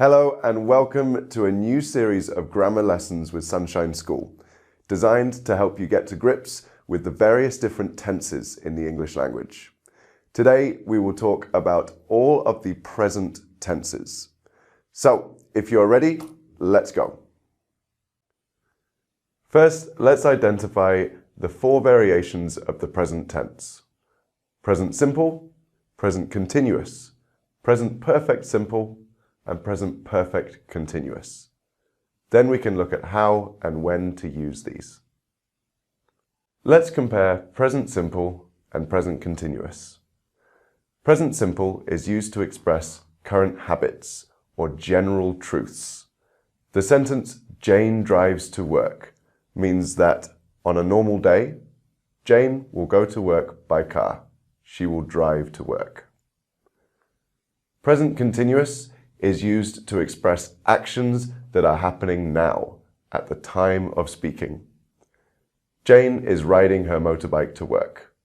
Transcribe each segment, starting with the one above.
Hello and welcome to a new series of grammar lessons with Sunshine School, designed to help you get to grips with the various different tenses in the English language. Today we will talk about all of the present tenses. So, if you're ready, let's go. First, let's identify the four variations of the present tense: present simple, present continuous, present perfect simple, and present perfect continuous. Then we can look at how and when to use these. Let's compare present simple and present continuous. Present simple is used to express current habits or general truths. The sentence, Jane drives to work, means that on a normal day, Jane will go to work by car. She will drive to work. Present continuous is used to express actions that are happening now, at the time of speaking. Jane is riding her motorbike to work.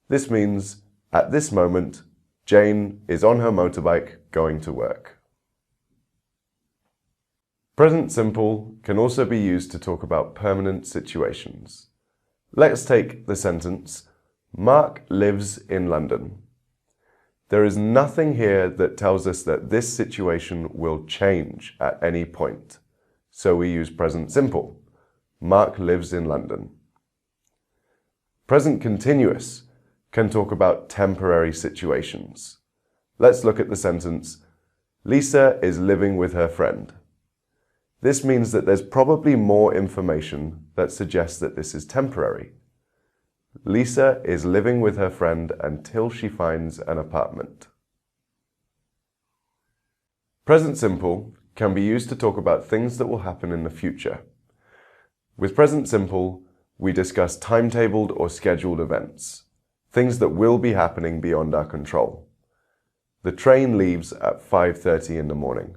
This means, at this moment, Jane is on her motorbike going to work. Present simple can also be used to talk about permanent situations. Let's take the sentence, Mark lives in London. There is nothing here that tells us that this situation will change at any point. So we use present simple. Mark lives in London. Present continuous can talk about temporary situations. Let's look at the sentence, Lisa is living with her friend. This means that there's probably more information that suggests that this is temporary. Lisa is living with her friend until she finds an apartment. Present simple can be used to talk about things that will happen in the future. With present simple, we discuss timetabled or scheduled events, things that will be happening beyond our control. The train leaves at 5:30 in the morning.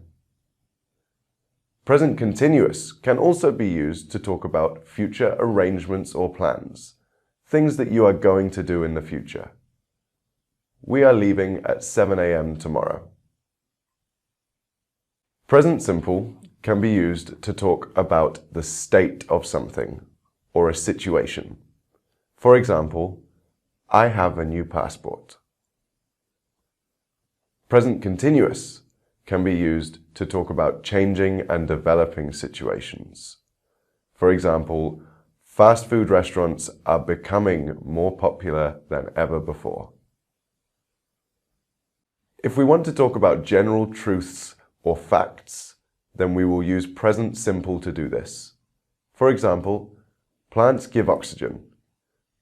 Present continuous can also be used to talk about future arrangements or plans, things that you are going to do in the future. We are leaving at 7 a.m. tomorrow. Present simple can be used to talk about the state of something or a situation. For example, I have a new passport. Present continuous can be used to talk about changing and developing situations. For example, fast food restaurants are becoming more popular than ever before. If we want to talk about general truths or facts, then we will use present simple to do this. For example, plants give oxygen.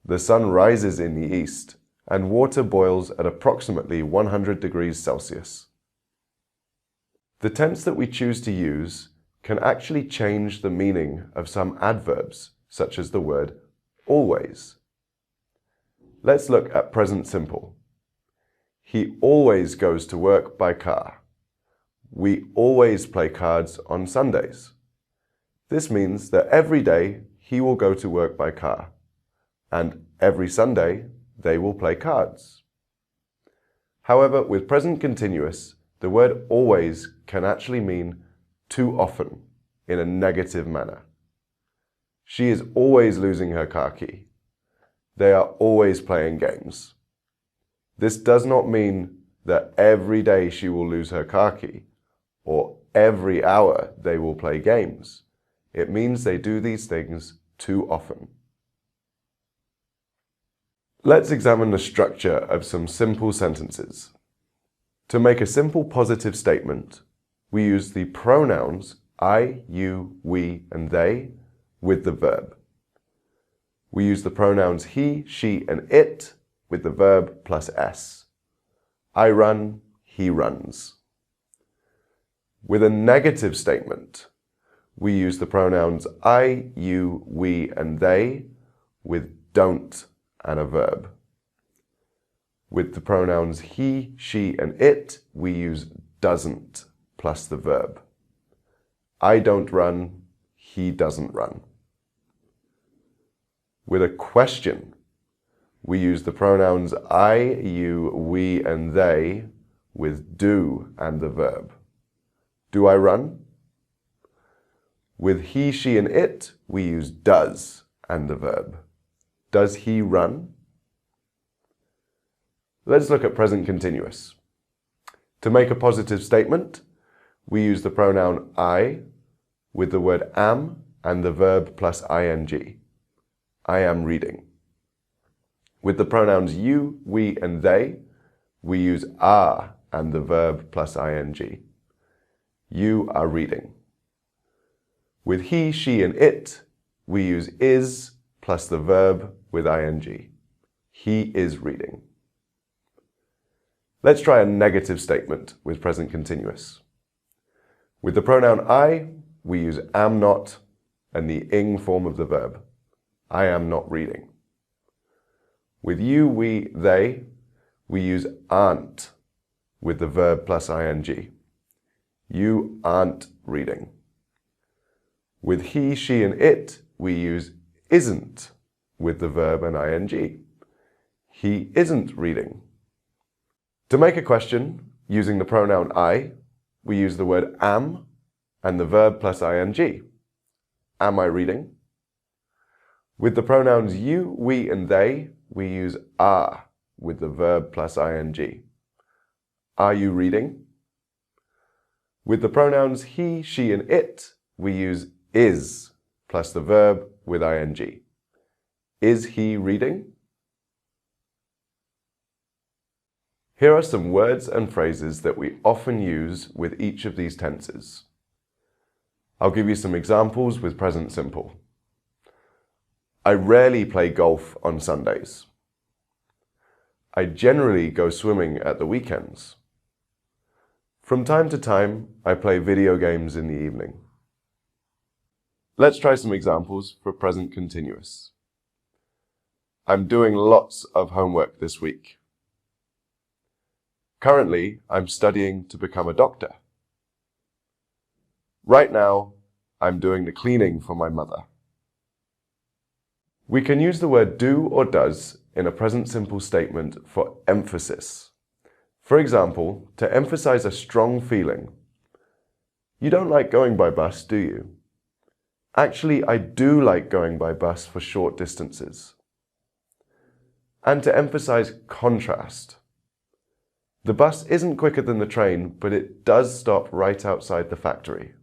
The sun rises in the east, and water boils at approximately 100 degrees Celsius. The tense that we choose to use can actually change the meaning of some adverbs, such as the word always. Let's look at present simple. He always goes to work by car. We always play cards on Sundays. This means that every day he will go to work by car, and every Sunday they will play cards. However, with present continuous, the word always can actually mean too often in a negative manner. She is always losing her car key. They are always playing games. This does not mean that every day she will lose her car key or every hour they will play games. It means they do these things too often. Let's examine the structure of some simple sentences. To make a simple positive statement, we use the pronouns I, you, we, and they with the verb. We use the pronouns he, she, and it with the verb plus s. I run, he runs. With a negative statement, we use the pronouns I, you, we, and they with don't and a verb. With the pronouns he, she, and it, we use doesn't plus the verb. I don't run, he doesn't run. With a question, we use the pronouns I, you, we, and they with do and the verb. Do I run? With he, she, and it, we use does and the verb. Does he run? Let's look at present continuous. To make a positive statement, we use the pronoun I with the word am and the verb plus ing. I am reading. With the pronouns you, we, and they, we use are and the verb plus ing. You are reading. With he, she, and it, we use is plus the verb with ing. He is reading. Let's try a negative statement with present continuous. With the pronoun I, we use am not and the ing form of the verb. I am not reading. With you, we, they, we use aren't with the verb plus ing. You aren't reading. With he, she, and it, we use isn't with the verb and ing. He isn't reading. To make a question, using the pronoun I, we use the word am and the verb plus ing. Am I reading? With the pronouns you, we, and they, we use are with the verb plus ing. Are you reading? With the pronouns he, she, and it, we use is plus the verb with ing. Is he reading? Here are some words and phrases that we often use with each of these tenses. I'll give you some examples with present simple. I rarely play golf on Sundays. I generally go swimming at the weekends. From time to time, I play video games in the evening. Let's try some examples for present continuous. I'm doing lots of homework this week. Currently, I'm studying to become a doctor. Right now, I'm doing the cleaning for my mother. We can use the word do or does in a present simple statement for emphasis. For example, to emphasize a strong feeling. You don't like going by bus, do you? Actually, I do like going by bus for short distances. And to emphasize contrast. The bus isn't quicker than the train, but it does stop right outside the factory.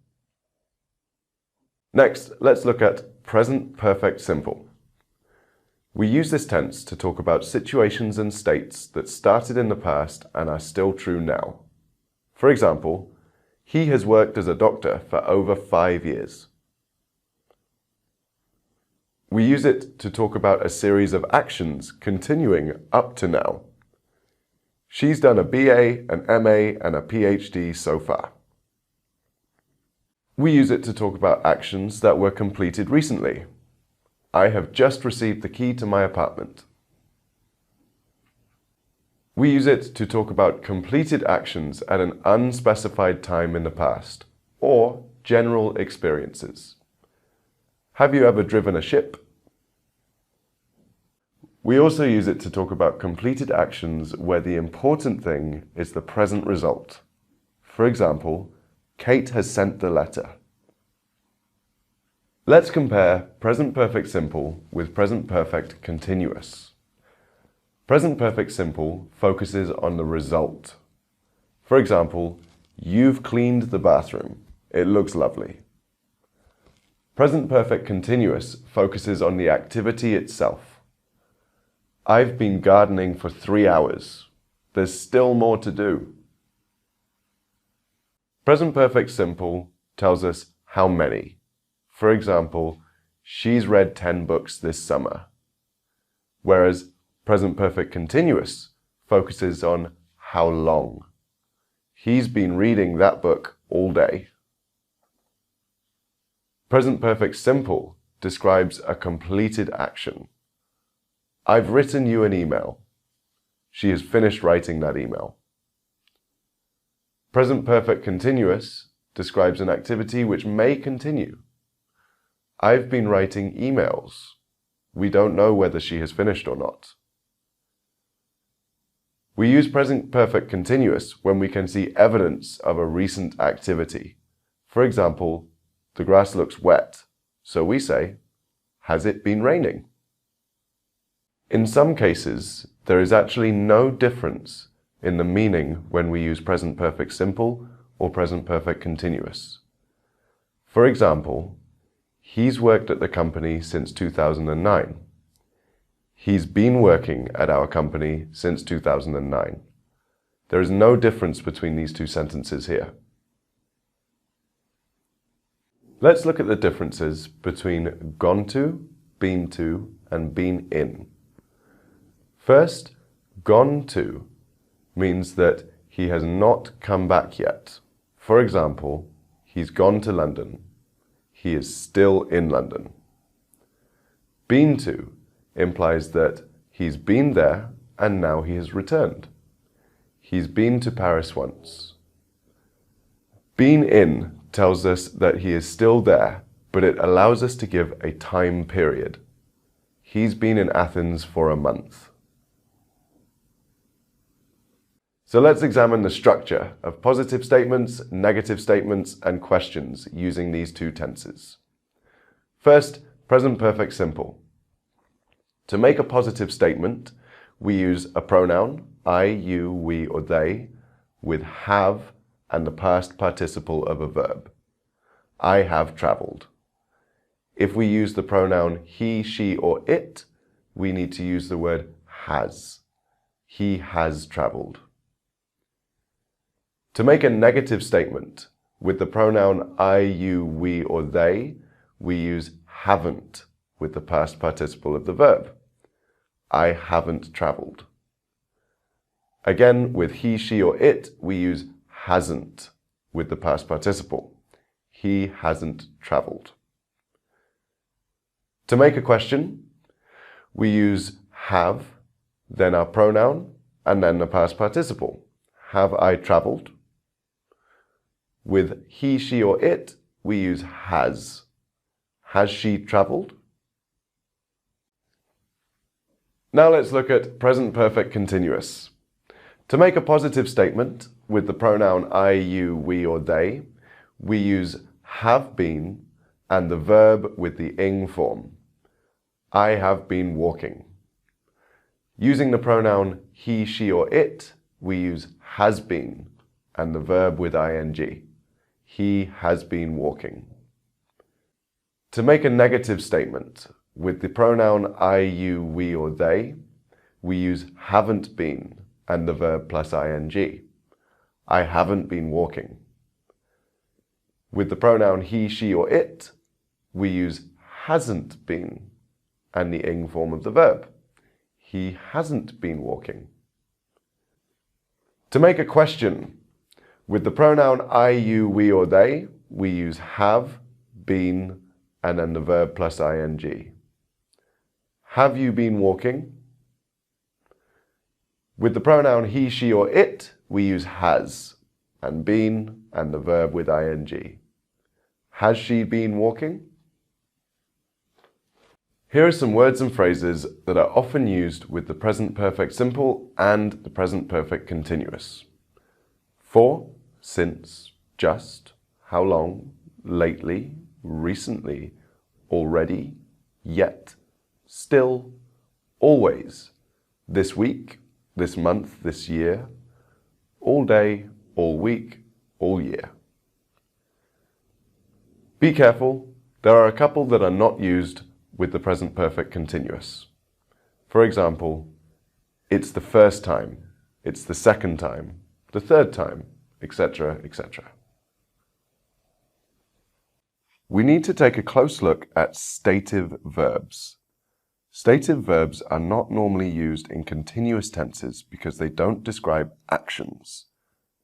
Next, let's look at present perfect simple. We use this tense to talk about situations and states that started in the past and are still true now. For example, he has worked as a doctor for over 5 years. We use it to talk about a series of actions continuing up to now. She's done a BA, an MA, and a PhD so far. We use it to talk about actions that were completed recently. I have just received the key to my apartment. We use it to talk about completed actions at an unspecified time in the past, or general experiences. Have you ever driven a ship? We also use it to talk about completed actions where the important thing is the present result. For example, Kate has sent the letter. Let's compare present perfect simple with present perfect continuous. Present perfect simple focuses on the result. For example, you've cleaned the bathroom. It looks lovely. Present perfect continuous focuses on the activity itself. I've been gardening for 3 hours. There's still more to do. Present perfect simple tells us how many. For example, she's read 10 books this summer. Whereas present perfect continuous focuses on how long. He's been reading that book all day. Present perfect simple describes a completed action. I've written you an email. She has finished writing that email. Present perfect continuous describes an activity which may continue. I've been writing emails. We don't know whether she has finished or not. We use present perfect continuous when we can see evidence of a recent activity. For example, the grass looks wet, so we say, has it been raining? In some cases, there is actually no difference in the meaning when we use present perfect simple or present perfect continuous. For example, he's worked at the company since 2009. He's been working at our company since 2009. There is no difference between these two sentences here. Let's look at the differences between gone to, and been in. First, gone to means that he has not come back yet. For example, he's gone to London. He is still in London. Been to implies that he's been there and now he has returned. He's been to Paris once. Been in tells us that he is still there, but it allows us to give a time period. He's been in Athens for a month. So let's examine the structure of positive statements, negative statements, and questions using these two tenses. First, present perfect simple. To make a positive statement, we use a pronoun, I, you, we, or they, with have and the past participle of a verb. I have traveled. If we use the pronoun he, she, or it, we need to use the word has. He has traveled. To make a negative statement with the pronoun I, you, we, or they, we use haven't with the past participle of the verb. I haven't traveled. Again, with he, she, or it, we use hasn't with the past participle. He hasn't traveled. To make a question, we use have, then our pronoun, and then the past participle. Have I traveled? With he, she, or it, we use has. Has she traveled? Now let's look at present perfect continuous. To make a positive statement with the pronoun I, you, we, or they, we use have been and the verb with the ing form. I have been walking. Using the pronoun he, she, or it, we use has been and the verb with ing. He has been walking. To make a negative statement with the pronoun I, you, we, or they, we use haven't been and the verb plus ing. I haven't been walking. With the pronoun he, she, or it, we use hasn't been and the ing form of the verb. He hasn't been walking. To make a question with the pronoun I, you, we, or they, we use have, been, and then the verb plus ing. Have you been walking? With the pronoun he, she, or it, we use has, and been, and the verb with ing. Has she been walking? Here are some words and phrases that are often used with the present perfect simple and the present perfect continuous. For, since, just, how long, lately, recently, already, yet, still, always, this week, this month, this year, all day, all week, all year. Be careful, there are a couple that are not used with the present perfect continuous. For example, it's the first time, it's the second time, the third time, etc., etc. We need to take a close look at stative verbs. Stative verbs are not normally used in continuous tenses because they don't describe actions.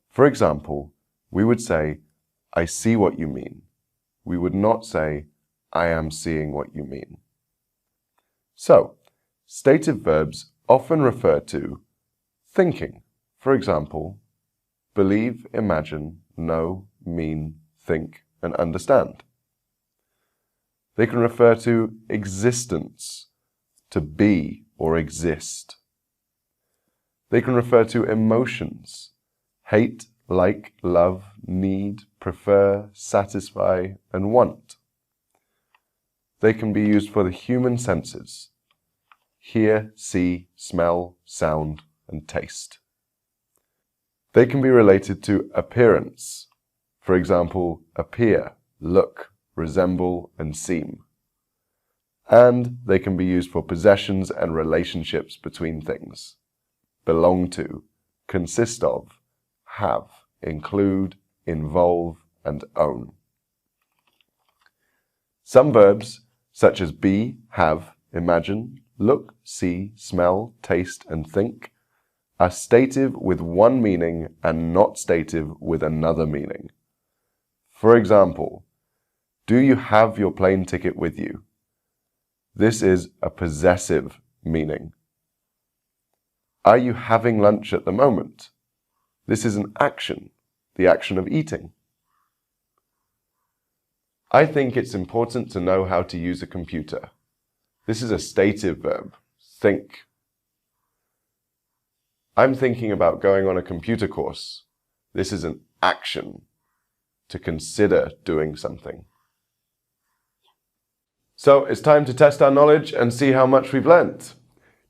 For example, we would say, I see what you mean. We would not say, I am seeing what you mean. So, stative verbs often refer to thinking. For example, believe, imagine, know, mean, think, and understand. They can refer to existence, to be or exist. They can refer to emotions: hate, like, love, need, prefer, satisfy, and want. They can be used for the human senses: hear, see, smell, sound, and taste. They can be related to appearance. For example, appear, look, resemble, and seem. And they can be used for possessions and relationships between things: belong to, consist of, have, include, involve, and own. Some verbs, such as be, have, imagine, look, see, smell, taste, and think, are stative with one meaning and not stative with another meaning. For example, do you have your plane ticket with you? This is a possessive meaning. Are you having lunch at the moment? This is an action, the action of eating. I think it's important to know how to use a computer. This is a stative verb, think. I'm thinking about going on a computer course. This is an action, to consider doing something. So it's time to test our knowledge and see how much we've learnt.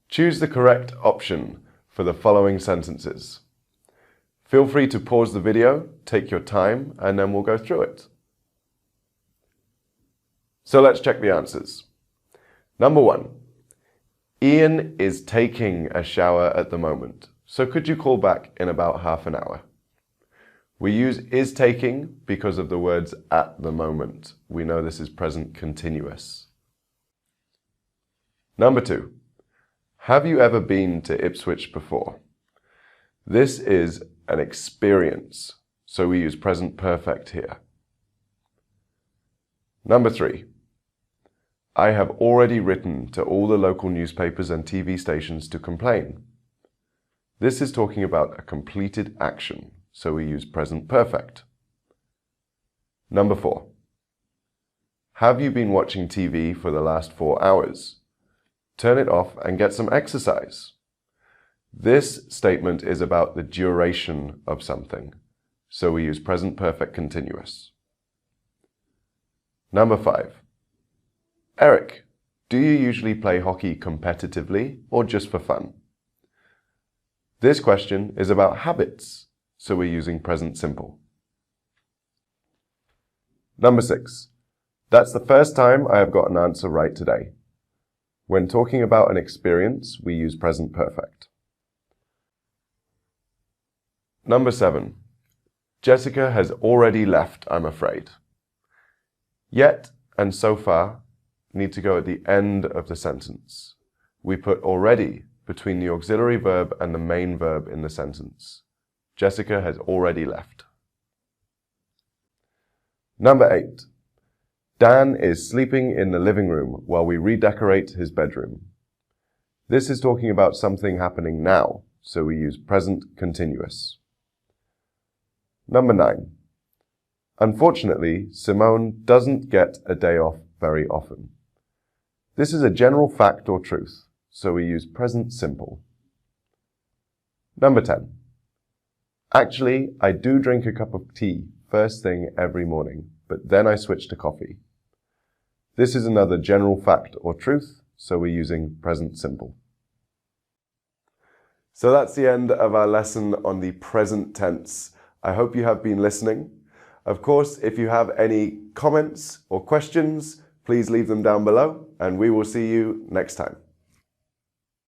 Choose the correct option for the following sentences. Feel free to pause the video, take your time, and then we'll go through it. So let's check the answers. Number 1. Ian is taking a shower at the moment, so could you call back in about half an hour? We use is taking because of the words at the moment. We know this is present continuous. Number 2. Have you ever been to Ipswich before? This is an experience, so we use present perfect here. Number 3. I have already written to all the local newspapers and TV stations to complain. This is talking about a completed action, so we use present perfect. Number 4. Have you been watching TV for the last 4 hours? Turn it off and get some exercise. This statement is about the duration of something, so we use present perfect continuous. Number 5. Eric, do you usually play hockey competitively or just for fun? This question is about habits, so we're using present simple. Number 6. That's the first time I have got an answer right today. When talking about an experience, we use present perfect. Number 7. Jessica has already left, I'm afraid. Yet and so far need to go at the end of the sentence. We put already between the auxiliary verb and the main verb in the sentence. Jessica has already left. Number 8. Dan is sleeping in the living room while we redecorate his bedroom. This is talking about something happening now, so we use present continuous. Number 9. Unfortunately, Simone doesn't get a day off very often. This is a general fact or truth, so we use present simple. Number 10. Actually, I do drink a cup of tea first thing every morning, but then I switch to coffee. This is another general fact or truth, so we're using present simple. So that's the end of our lesson on the present tense. I hope you have been listening. Of course, if you have any comments or questions, please leave them down below, and we will see you next time.